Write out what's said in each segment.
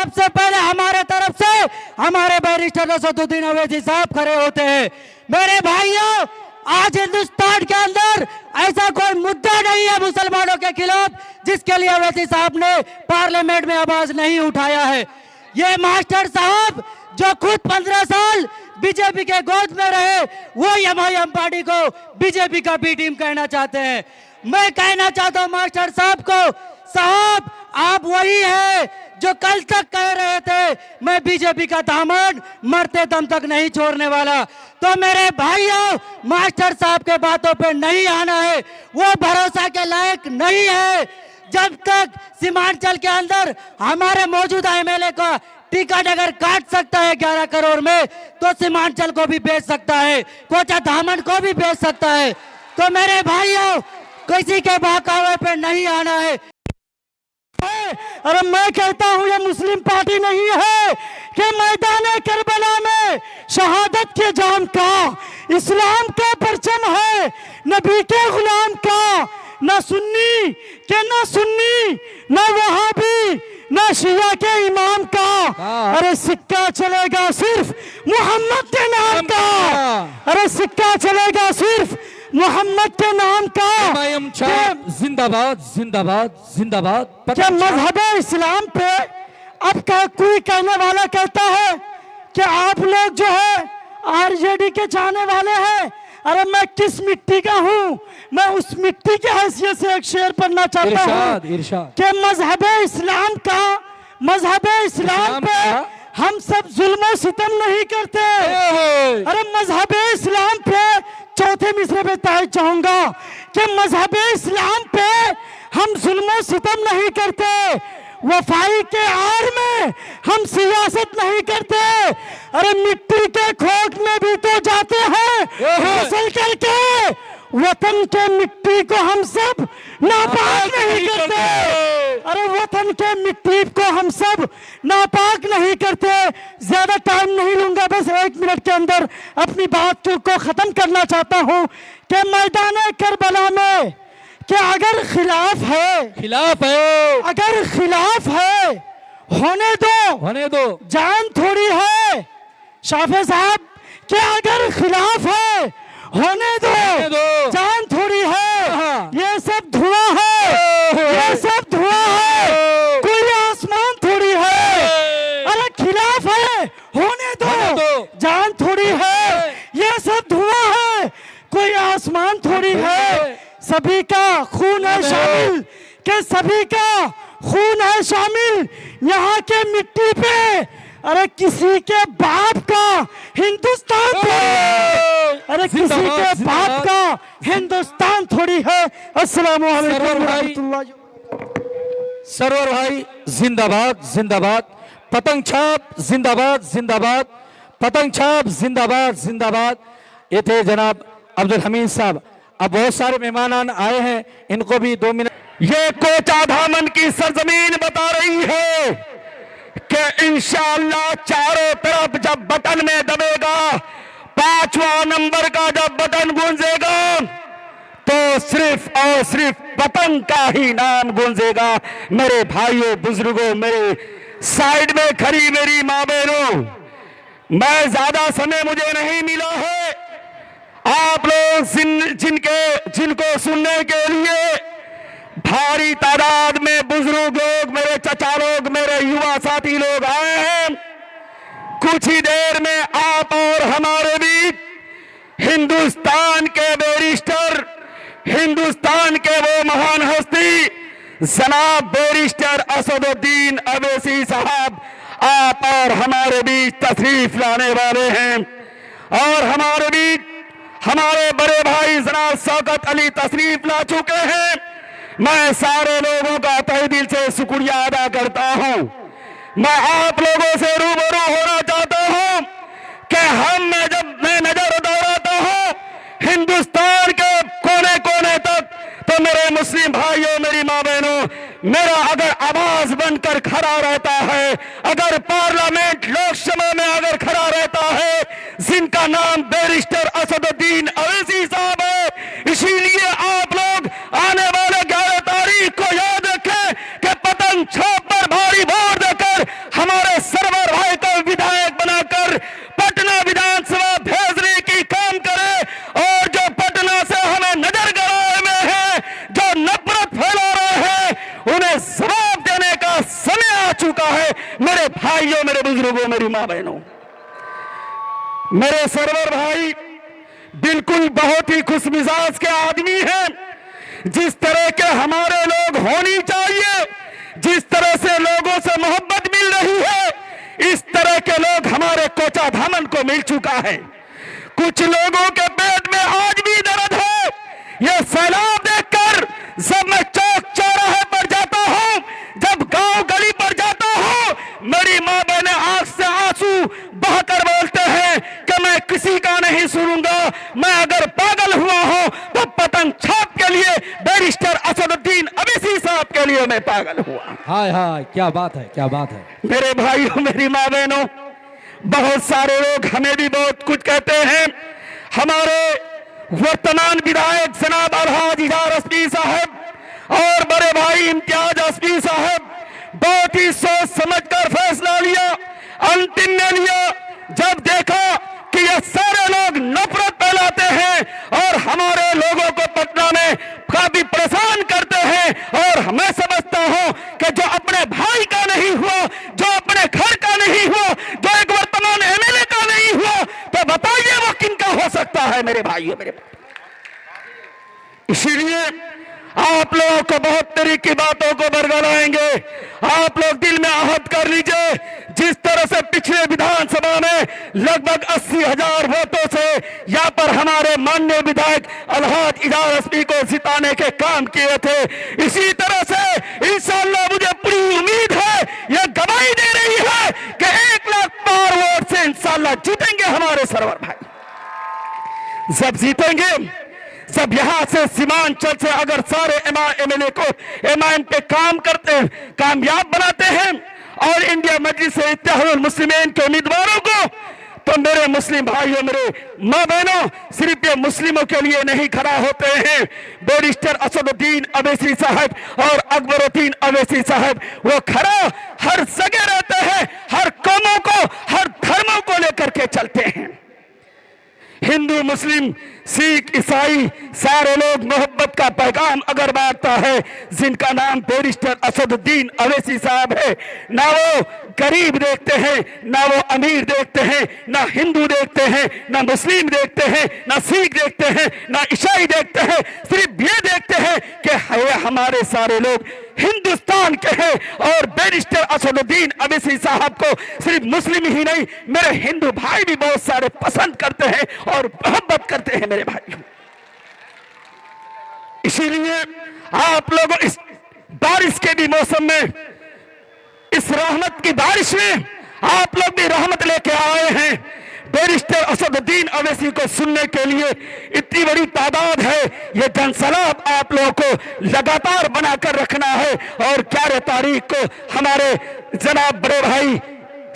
सबसे पहले हमारे तरफ से हमारे बैरिस्टर असदुद्दीन अवैसी साहब खड़े होते हैं। मेरे भाइयों, आज हिंदुस्तान के अंदर ऐसा कोई मुद्दा नहीं है मुसलमानों के खिलाफ जिसके लिए अवैसी साहब ने पार्लियामेंट में आवाज नहीं उठाया है। ये मास्टर साहब जो खुद 15 साल बीजेपी के गोद में रहे, वो एमआईएम पार्टी को बीजेपी का बी टीम कहना चाहते हैं। मैं कहना चाहता हूं मास्टर साहब को, साहब आप वही है जो कल तक कह रहे थे मैं बीजेपी का दामन मरते दम तक नहीं छोड़ने वाला। तो मेरे भाइयों, मास्टर साहब के बातों पे नहीं आना है, वो भरोसा के लायक नहीं है। जब तक सीमांचल के अंदर हमारे मौजूदा एमएलए का टिकट अगर काट सकता है 11 करोड़ में, तो सीमांचल को भी बेच सकता है, कोचा धामन को भी बेच सकता है। तो मेरे भाइयों, किसी के बहकावे पे नहीं आना है। अरे मैं कहता हूँ ये मुस्लिम पार्टी नहीं है कि मैदान करबला में शहादत के जाम का इस्लाम का परचम है, नबी के गुलाम का, ना सुन्नी के ना सुन्नी, ना वहाबी ना शिया के इमाम का। अरे सिक्का चलेगा सिर्फ मोहम्मद के नाम का, अरे सिक्का चलेगा सिर्फ मोहम्मद के नाम का। जिंदाबाद जिंदाबाद जिंदाबाद। क्या मजहब इस्लाम पे अब कोई कहने वाला कहता है कि आप लोग जो है आरजेडी के चाहने वाले हैं। अरे मैं किस मिट्टी का हूँ, मैं उस मिट्टी की हैसियत से एक शेर पढ़ना चाहता हूँ कि मजहब इस्लाम का, मजहब इस्लाम पे हम सब जुल्म सितम नहीं करते। अरे मजहब इस्लाम पे चौथे मिसरे पे ताज चाहूंगा कि मजहब इस्लाम पे हम जुल्म सितम नहीं करते, वफाई के आड़ में हम सियासत नहीं करते। अरे मिट्टी के खोट में भी तो जाते हैं हासिल करके, वतन के मिट्टी को हम सब नापाक नहीं करते। अरे वतन के मिट्टी को हम सब नापाक नहीं करते। ज्यादा टाइम नहीं लूंगा, बस 1 मिनट के अंदर अपनी बात को खत्म करना चाहता हूं कि मैदान करबला में क्या अगर खिलाफ है, अगर खिलाफ है होने दो, जान थोड़ी है। शाफे साहब, क्या अगर खिलाफ है होने दो, जान थोड़ी है। ये सब धुआं है, ये सब धुआं है, कोई आसमान थोड़ी है। अरे खिलाफ है होने दो, जान थोड़ी है। ये सब धुआं है, कोई आसमान थोड़ी है। सभी का खून है शामिल, के सभी का खून है शामिल यहाँ के मिट्टी पे। अरे किसी के बाप का हिंदुस्तान थोड़ी, अरे किसी के बाप का हिंदुस्तान थोड़ी है। अस्सलाम वालेकुम। सरवर भाई जिंदाबाद जिंदाबाद। पतंग छाप जिंदाबाद जिंदाबाद, पतंग छाप जिंदाबाद जिंदाबाद। ये थे जनाब अब्दुल हमीद साहब। अब बहुत सारे मेहमान आए हैं, इनको भी 2 मिनट। ये कोचा धामन की सरजमीन बता रही है कि इंशाअल्लाह चारों तरफ जब बटन में दबेगा, 5वां नंबर का जब बटन गूंजेगा, तो सिर्फ और सिर्फ पतंग का ही नाम गूंजेगा। मेरे भाइयों बुजुर्गों, मेरे साइड में खड़ी मेरी माँ बहनों, मैं ज्यादा समय मुझे नहीं मिला है। आप लोग जिनको सुनने के लिए भारी तादाद में बुजुर्ग लोग, मेरे चचा लोग, मेरे युवा साथी लोग आए हैं। कुछ ही देर में आप और हमारे बीच हिंदुस्तान के बैरिस्टर, हिंदुस्तान के वो महान हस्ती जनाब बैरिस्टर असदुद्दीन अवैसी साहब आप और हमारे बीच तशरीफ लाने वाले हैं। और हमारे बीच हमारे बड़े भाई जनाब शौकत अली तशरीफ ला चुके हैं। मैं सारे लोगों का तहे दिल से शुक्रिया अदा करता हूं। मैं आप लोगों से रूबरू होना चाहता हूं कि जब मैं नजर दौड़ाता हूं हिंदुस्तान के कोने कोने तक, तो मेरे मुस्लिम भाइयों, मेरी माँ बहनों, मेरा अगर आवाज बनकर खड़ा रहता है, अगर पार्लियामेंट लोकसभा में अगर खड़ा रहता है, जिनका नाम बैरिस्टर असदुद्दीन अवैसी साहब है, इसीलिए आप लोग आने वाले 11 तारीख को याद रखें कि पतंग छाप पर भारी वोट देकर हमारे सरवर भाई को विधायक बनाकर पटना विधानसभा भेजने की काम करे और जो पटना से हमें नजर गड़ाए में है, जो नफरत फैला रहे हैं, उन्हें जवाब देने का समय आ चुका है। मेरे भाइयों, मेरे बुजुर्गों, मेरी मां बहनों, मेरे सरवर भाई बिल्कुल बहुत ही खुश मिजाज के आदमी हैं। जिस तरह के हमारे लोग होनी चाहिए, जिस तरह से लोगों से मोहब्बत मिल रही है, इस तरह के लोग हमारे कोचा धामन को मिल चुका है। कुछ लोगों के पेट में आज भी दर्द है। ये सैलाब देखकर जब मैं चौक चौराहे पर जाता हूं, जब गांव गली पर जाता हूं, मेरी मां बहनें आंख से आंसू बहाकर बोलते हैं कि मैं किसी का नहीं सुनूंगा। मैं अगर पागल हुआ हूं तो पतंग छाप के लिए, बैरिस्टर असदुद्दीन अवैसी साहब के लिए मैं पागल हुआ। हाय हाय, क्या बात है, क्या बात है। मेरे भाइयों, मेरी मां बहनों, बहुत सारे लोग हमें भी बहुत कुछ कहते हैं। हमारे वर्तमान विधायक जनाब अलहाज इजार अस्मी साहब और बड़े भाई इम्तियाज अस्मी साहब बहुत ही सोच समझकर फैसला लिया, अंतिम में लिया। जब देखा कि ये सारे लोग नफरत फैलाते हैं और हमारे लोगों को पटना में काफी परेशान करते हैं, और मैं समझता हूं कि जो अपने भाई का नहीं हुआ, जो अपने घर का नहीं हुआ, जो एक वर्तमान एमएलए का नहीं हुआ, तो बताइए वो किनका हो सकता है। मेरे भाइयों, मेरे इसीलिए आप लोगों को बहुत तरह की बातों को बरगलाएंगे। आप लोग दिल में आहत कर लीजिए, जिस तरह से पिछले विधानसभा में लगभग 80,000 वोटों से यहाँ पर हमारे माननीय विधायक अलहाज इजार अस्मी को जिताने के काम किए थे, इसी तरह से इंशाअल्लाह मुझे पूरी उम्मीद है, यह गवाही दे रही है कि 1 लाख पार वोट से इंशाअल्लाह जीतेंगे हमारे सरवर भाई। जब जीतेंगे, जब यहां से सीमांचल से अगर सारे एमएलए को एमआईएम पे काम करते हैं, कामयाब बनाते हैं और इंडिया मजलिस इत्तेहादुल मुस्लिमीन के उम्मीदवारों को, तो मेरे मुस्लिम भाइयों, मेरे मां बहनों, सिर्फ ये मुस्लिमों के लिए नहीं खड़ा होते हैं। बैरिस्टर असदुद्दीन अवैसी साहब और अकबरुद्दीन अवैसी साहब वो खड़ा हर जगह रहते हैं, हर कौमों को, हर धर्मों को लेकर के चलते हैं। हिंदू, मुस्लिम, सिख, ईसाई सारे लोग मोहब्बत का पैगाम अगर बांटता है, जिनका नाम बैरिस्टर असदुद्दीन अवैसी साहब है। ना वो गरीब देखते हैं, ना वो अमीर देखते हैं, ना हिंदू देखते हैं, ना मुस्लिम देखते हैं, ना सिख देखते हैं, ना ईसाई देखते हैं। सिर्फ ये देखते हैं कि ये हमारे सारे लोग हिंदुस्तान के हैं, और बैरिस्टर असदुद्दीन अवैसी साहब को सिर्फ मुस्लिम ही नहीं, मेरे हिंदू भाई भी बहुत सारे पसंद करते हैं और मोहब्बत करते हैं मेरे भाइयों। इसीलिए आप लोग इस बारिश के भी मौसम में, इस रहमत की बारिश में आप लोग भी रहमत लेके आए हैं। बैरिस्टर असदुद्दीन अवैसी को सुनने के लिए इतनी बड़ी तादाद है। ये जनसलाब आप लोगों को लगातार बनाकर रखना है, और 11 तारीख को हमारे जनाब बड़े भाई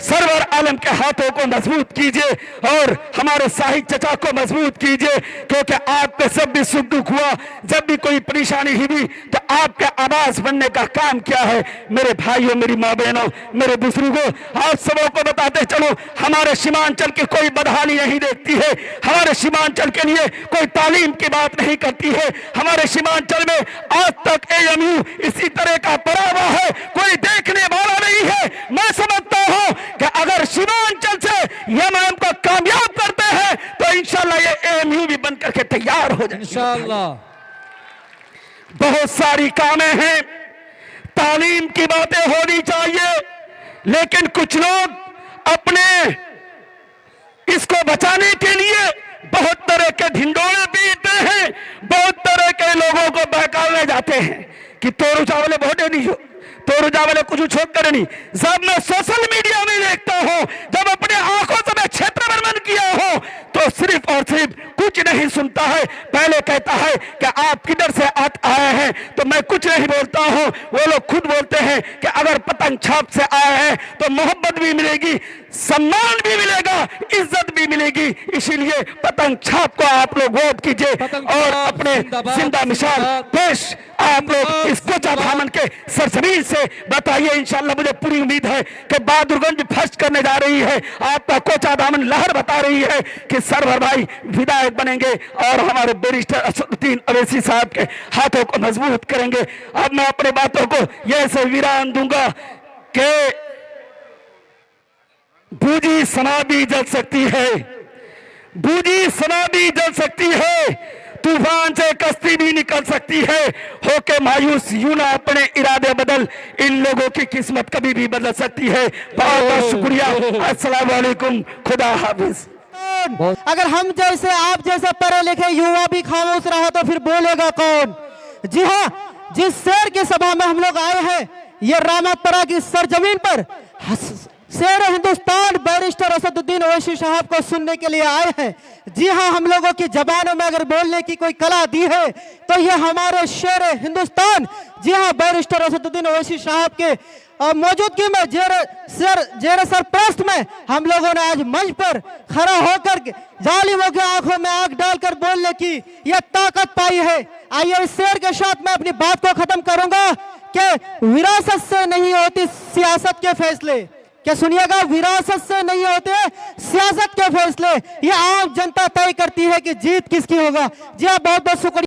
सरवर आलम के हाथों को मजबूत कीजिए और हमारे साहिब चचा को मजबूत कीजिए, क्योंकि आपके सब भी सुख दुख हुआ, जब भी कोई परेशानी हुई तो आपके आवाज बनने का काम किया है। मेरे भाइयों, मेरी मां बहनों, मेरे बुजुर्गों, आप सबों को बताते चलो, हमारे सीमांचल की कोई बदहाली नहीं देखती है, हमारे सीमांचल के लिए कोई तालीम की बात नहीं करती है। हमारे सीमांचल में आज तक एएमयू इसी तरह का पड़ा हुआ है, कोई देखने वाला नहीं है। मैं समझता हूं कि अगर सीमांचल से एमआईएम को कामयाब करते हैं तो इंशाल्लाह ये एएमयू भी बनकर के तैयार हो जाए इंशाल्लाह। बहुत सारी कामें हैं, तालीम की बातें होनी चाहिए, लेकिन कुछ लोग अपने इसको बचाने के लिए बहुत तरह के ढिंडोरे पीटते हैं, बहुत तरह के लोगों को बहकाने जाते हैं कि तोरू चावले वोटे नहीं हो, तोरू चावले कुछ छोड़ कर नहीं। जब मैं सोशल मीडिया में देखता हूं, जब अपने आंखों से मैं क्षेत्र भ्रमण किया हूं, तो सिर्फ और सिर्फ कुछ नहीं सुनता है। पहले कहता है कि आप किधर से आए हैं, तो मैं कुछ नहीं बोलता हूं, वो लोग खुद बोलते हैं कि अगर पतंग छाप से आए हैं तो मोहब्बत भी मिलेगी, सम्मान भी मिलेगा, इज्जत भी मिलेगी। इसीलिए पतंग छाप को आप लोग वोट कीजिए पतंग और छाप अपने जिंदाबाद, जिंदा मिसाल जिंदाबाद। पेश आप लोग जिंदाबाद, इस कोचा जिंदाबाद। धामन के सरजमीन से बताइए। इंशाल्लाह मुझे पूरी उम्मीद है कि बहादुरगंज फर्स्ट करने जा रही है, आपका कोचा धामन लहर बता रही है कि सरवर भाई विधायक बनेंगे और हमारे बैरिस्टर असदुद्दीन अवैसी साहब के हाथों को मजबूत करेंगे। अब मैं अपने बातों को यह से विराम दूंगा कि बूझी सना भी जल सकती है, बूझी सना भी जल सकती है, तूफान से कश्ती भी निकल सकती है। होके मायूस यूं ना अपने इरादे बदल, इन लोगों की किस्मत कभी भी बदल सकती है। बहुत बहुत शुक्रिया। अस्सलाम वालेकुम, खुदा हाफिज। अगर हम जैसे आप जैसे पढ़े लिखे युवा भी खामोश रहा तो फिर बोलेगा कौन? जी हाँ, जिस शेर की सभा में हम लोग आए हैं, ये रामतपरा की सरजमीन पर शेर हिंदुस्तान बैरिस्टर असदुद्दीन ओवैसी साहब को सुनने के लिए आए हैं। जी हाँ, हम लोगों की जबानों में अगर बोलने की कोई कला दी है तो ये हमारे शेर हिंदुस्तान, जी हाँ, बैरिस्टर असदुद्दीन ओवैसी साहब के मौजूदगी में जेर सरप्रस्त में हम लोगों ने आज मंच पर खड़ा होकर जालिमों की आंखों में आंख डालकर बोलने की यह ताकत पाई है। आइए इस शेर के साथ मैं अपनी बात को खत्म करूंगा कि विरासत से नहीं होती सियासत के फैसले। क्या सुनिएगा, विरासत से नहीं होते सियासत के फैसले, ये आम जनता तय करती है कि जीत किसकी होगा। जी हाँ, बहुत बहुत शुक्रिया।